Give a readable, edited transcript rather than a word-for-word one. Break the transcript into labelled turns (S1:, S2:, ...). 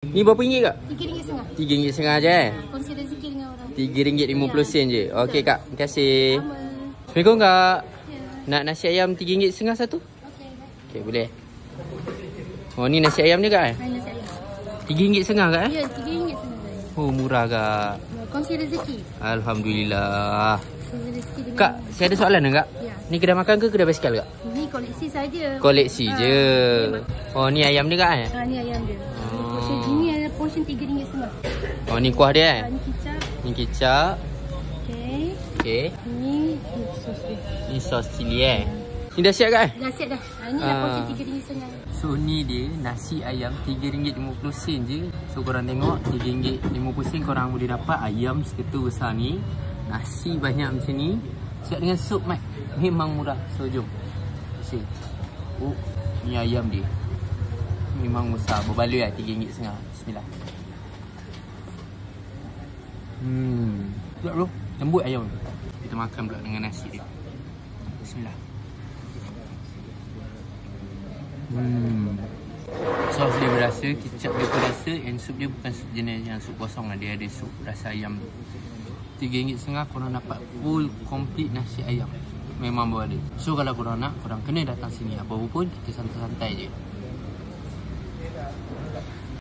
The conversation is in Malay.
S1: Ni berapa ringgit kak?
S2: RM3.50.
S1: RM3.50 je
S2: Kongsi rezeki dengan orang.
S1: RM3.50 je. Okey kak, terima kasih.
S2: Sama.
S1: Assalamualaikum kak.
S2: Ya.
S1: Nak nasi ayam RM3.50 satu?
S2: Okey.
S1: Okey, boleh. Oh, ni nasi ayam je kak eh?
S2: Mana saya?
S1: RM3.50 kak eh?
S2: Ya, RM3.50.
S1: Oh, murah kak.
S2: Kongsi rezeki.
S1: Alhamdulillah.
S2: Kongsi rezeki dengan
S1: Kak, saya ada soalan kak.
S2: Ya.
S1: Ni kedai makan ke kedai basikal kak?
S2: Ini koleksi saja.
S1: Koleksi je. Oh, ni ayam dia kak eh?
S2: Ni ayam dia. Portion ini ada portion RM3.50.
S1: Oh, ni kuah dia eh?
S2: Ni kicap.
S1: Ni kicap.
S2: Okey.
S1: Okey.
S2: Ini sos dia.
S1: Ni sos cili eh? Ni dah siap kak eh?
S2: Dah siap dah. Ini dah portion RM3.50.
S1: So ni dia nasi ayam RM3.50 je. So korang tengok RM3.50 korang boleh dapat ayam seketul besar ni. Nasi banyak macam ni. Siap dengan sup mat. Memang murah. So jom. Kasih. Oh, ni ayam dia. Memang besar. Berbaloi lah RM3.50. Bismillah. Sedap bro. Lembut ayam. Kita makan pula dengan nasi dia. Bismillah. Sos dia berasa, kicap dia berasa, and sup dia bukan sup jenis yang sup kosong lah. Dia ada sup rasa ayam. RM3.50 korang dapat full complete nasi ayam. Memang berbaloi. So kalau korang nak, korang kena datang sini. Apa-apa pun kita santai-santai je.